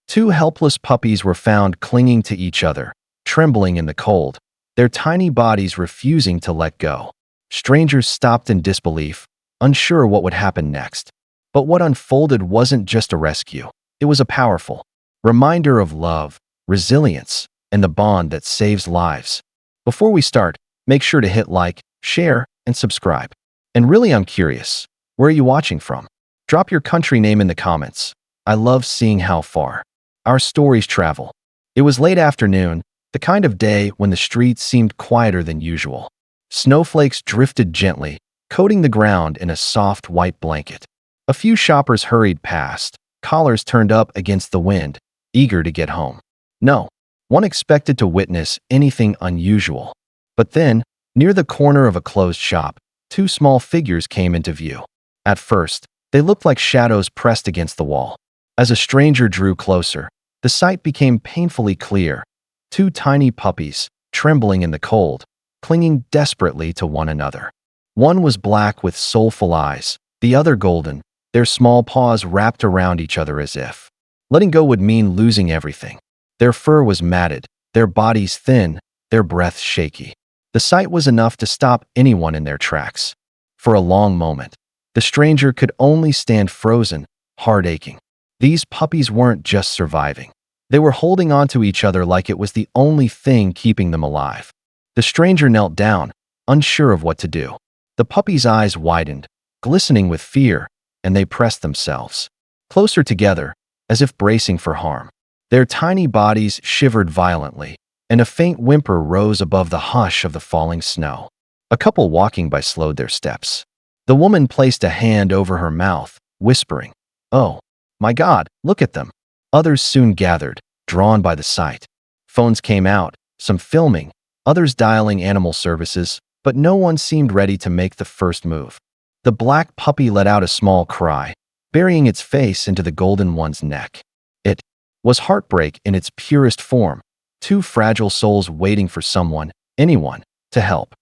Two helpless puppies were found clinging to each other, trembling in the cold, their tiny bodies refusing to let go. Strangers stopped in disbelief, unsure what would happen next. But what unfolded wasn't just a rescue. It was a powerful reminder of love, resilience, and the bond that saves lives. Before we start, make sure to hit like, share, and subscribe. And really, I'm curious, where are you watching from? Drop your country name in the comments. I love seeing how far our stories travel. It was late afternoon, the kind of day when the streets seemed quieter than usual. Snowflakes drifted gently, coating the ground in a soft white blanket. A few shoppers hurried past, collars turned up against the wind, eager to get home. No one expected to witness anything unusual. But then, near the corner of a closed shop, two small figures came into view. At first, they looked like shadows pressed against the wall. As a stranger drew closer, the sight became painfully clear. Two tiny puppies, trembling in the cold, clinging desperately to one another. One was black with soulful eyes, the other golden, their small paws wrapped around each other as if letting go would mean losing everything. Their fur was matted, their bodies thin, their breaths shaky. The sight was enough to stop anyone in their tracks. For a long moment, the stranger could only stand frozen, heart aching. These puppies weren't just surviving. They were holding on to each other like it was the only thing keeping them alive. The stranger knelt down, unsure of what to do. The puppy's eyes widened, glistening with fear, and they pressed themselves closer together, as if bracing for harm. Their tiny bodies shivered violently, and a faint whimper rose above the hush of the falling snow. A couple walking by slowed their steps. The woman placed a hand over her mouth, whispering, "Oh, my God, look at them." Others soon gathered, drawn by the sight. Phones came out, some filming, others dialing animal services, but no one seemed ready to make the first move. The black puppy let out a small cry, burying its face into the golden one's neck. It was heartbreak in its purest form, two fragile souls waiting for someone, anyone, to help.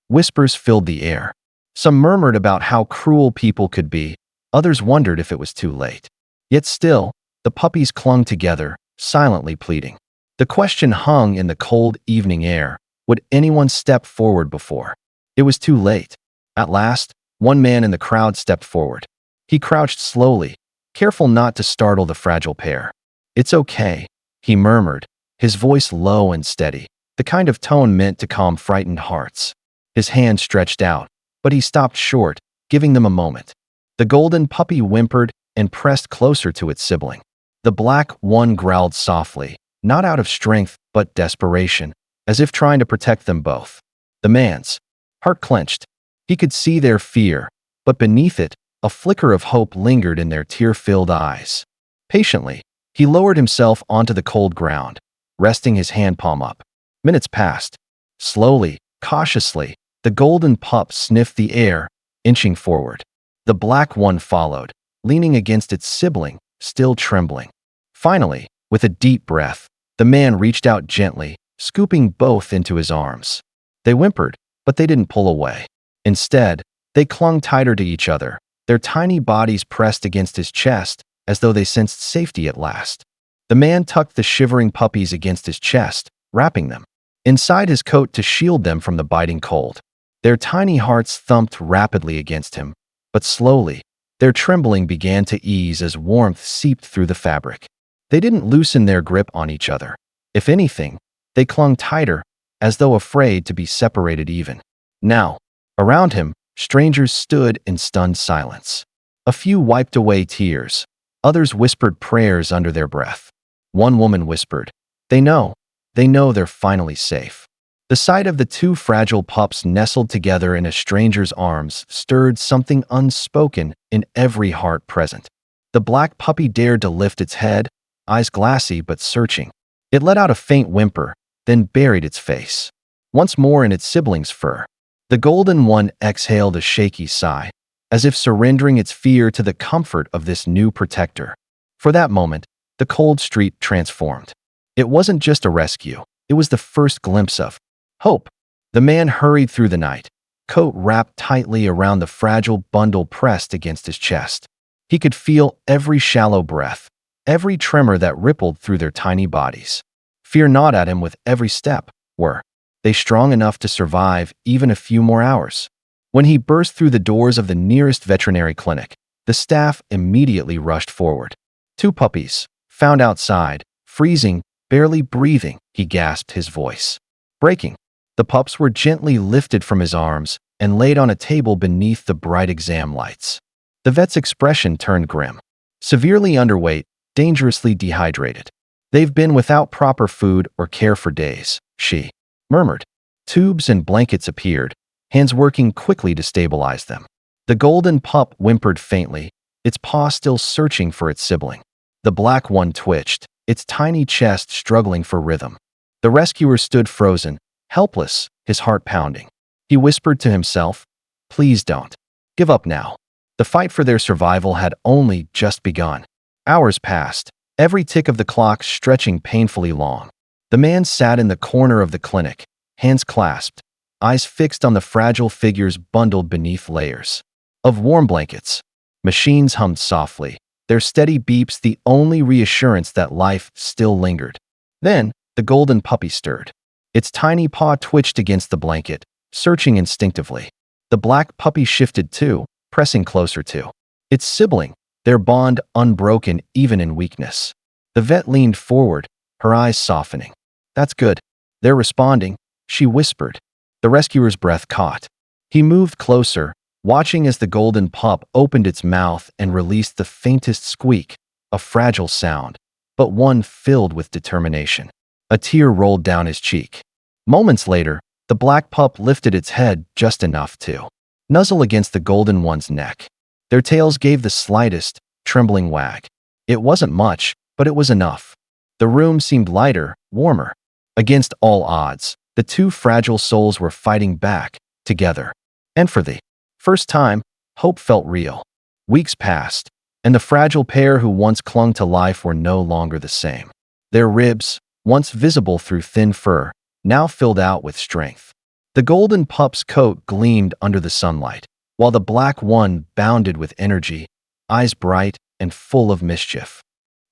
Whispers filled the air. Some murmured about how cruel people could be, others wondered if it was too late. Yet still, the puppies clung together, silently pleading. The question hung in the cold evening air. Would anyone step forward before it was too late? At last, one man in the crowd stepped forward. He crouched slowly, careful not to startle the fragile pair. "It's okay," he murmured, his voice low and steady, the kind of tone meant to calm frightened hearts. His hand stretched out, but he stopped short, giving them a moment. The golden puppy whimpered and pressed closer to its sibling. The black one growled softly, not out of strength but desperation, as if trying to protect them both. The man's heart clenched. He could see their fear, but beneath it, a flicker of hope lingered in their tear-filled eyes. Patiently, he lowered himself onto the cold ground, resting his hand palm up. Minutes passed. Slowly, cautiously, the golden pup sniffed the air, inching forward. The black one followed, leaning against its sibling, still trembling. Finally, with a deep breath, the man reached out gently, scooping both into his arms. They whimpered, but they didn't pull away. Instead, they clung tighter to each other, their tiny bodies pressed against his chest, as though they sensed safety at last. The man tucked the shivering puppies against his chest, wrapping them inside his coat to shield them from the biting cold. Their tiny hearts thumped rapidly against him, but slowly, their trembling began to ease as warmth seeped through the fabric. They didn't loosen their grip on each other. If anything, they clung tighter, as though afraid to be separated even. Now, around him, strangers stood in stunned silence. A few wiped away tears. Others whispered prayers under their breath. One woman whispered, they know they're finally safe." The sight of the two fragile pups nestled together in a stranger's arms stirred something unspoken in every heart present. The black puppy dared to lift its head, eyes glassy but searching. It let out a faint whimper, then buried its face once more in its sibling's fur. The golden one exhaled a shaky sigh, as if surrendering its fear to the comfort of this new protector. For that moment, the cold street transformed. It wasn't just a rescue, it was the first glimpse of hope. The man hurried through the night, coat wrapped tightly around the fragile bundle pressed against his chest. He could feel every shallow breath, every tremor that rippled through their tiny bodies. Fear gnawed at him with every step. Were they strong enough to survive even a few more hours? When he burst through the doors of the nearest veterinary clinic, the staff immediately rushed forward. 2 puppies, found outside, freezing, barely breathing, he gasped, his voice breaking. The pups were gently lifted from his arms and laid on a table beneath the bright exam lights. The vet's expression turned grim. Severely underweight, dangerously dehydrated. They've been without proper food or care for days, she murmured. Tubes and blankets appeared, hands working quickly to stabilize them. The golden pup whimpered faintly, its paw still searching for its sibling. The black one twitched, its tiny chest struggling for rhythm. The rescuer stood frozen, helpless, his heart pounding. He whispered to himself, "Please don't give up now." The fight for their survival had only just begun. Hours passed, every tick of the clock stretching painfully long. The man sat in the corner of the clinic, hands clasped, eyes fixed on the fragile figures bundled beneath layers of warm blankets. Machines hummed softly, their steady beeps the only reassurance that life still lingered. Then, the golden puppy stirred. Its tiny paw twitched against the blanket, searching instinctively. The black puppy shifted too, pressing closer to its sibling, their bond unbroken even in weakness. The vet leaned forward, her eyes softening. "That's good. They're responding," she whispered. The rescuer's breath caught. He moved closer, watching as the golden pup opened its mouth and released the faintest squeak, a fragile sound, but one filled with determination. A tear rolled down his cheek. Moments later, the black pup lifted its head just enough to nuzzle against the golden one's neck. Their tails gave the slightest, trembling wag. It wasn't much, but it was enough. The room seemed lighter, warmer. Against all odds, the 2 fragile souls were fighting back, together. And for the first time, hope felt real. Weeks passed, and the fragile pair who once clung to life were no longer the same. Their ribs, once visible through thin fur, now filled out with strength. The golden pup's coat gleamed under the sunlight, while the black one bounded with energy, eyes bright and full of mischief.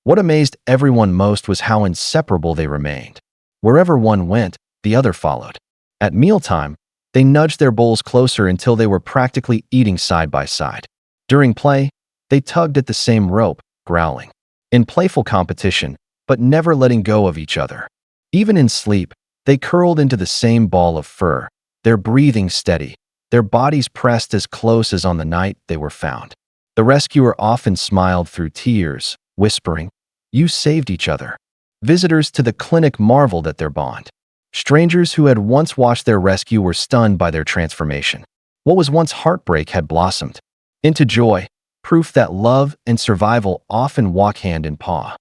What amazed everyone most was how inseparable they remained. Wherever one went, the other followed. At mealtime, they nudged their bowls closer until they were practically eating side by side. During play, they tugged at the same rope, growling. In playful competition, but never letting go of each other. Even in sleep, they curled into the same ball of fur, their breathing steady, their bodies pressed as close as on the night they were found. The rescuer often smiled through tears, whispering, "You saved each other." Visitors to the clinic marveled at their bond. Strangers who had once watched their rescue were stunned by their transformation. What was once heartbreak had blossomed into joy, proof that love and survival often walk hand in paw.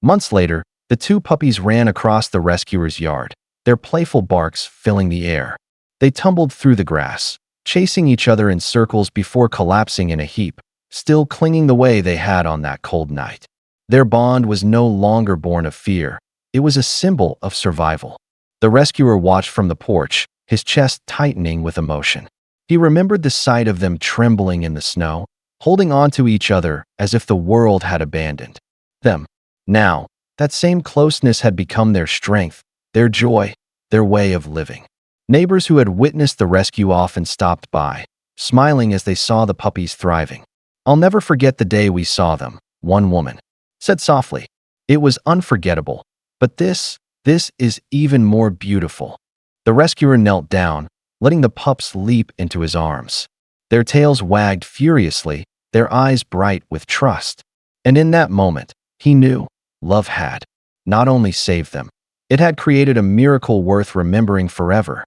Months later, the 2 puppies ran across the rescuer's yard, their playful barks filling the air. They tumbled through the grass, chasing each other in circles before collapsing in a heap, still clinging the way they had on that cold night. Their bond was no longer born of fear. It was a symbol of survival. The rescuer watched from the porch, his chest tightening with emotion. He remembered the sight of them trembling in the snow, holding on to each other as if the world had abandoned them. Now, that same closeness had become their strength, their joy, their way of living. Neighbors who had witnessed the rescue often stopped by, smiling as they saw the puppies thriving. "I'll never forget the day we saw them," one woman said softly. "It was unforgettable, but this is even more beautiful." The rescuer knelt down, letting the pups leap into his arms. Their tails wagged furiously, their eyes bright with trust. And in that moment, he knew love had not only saved them, it had created a miracle worth remembering forever.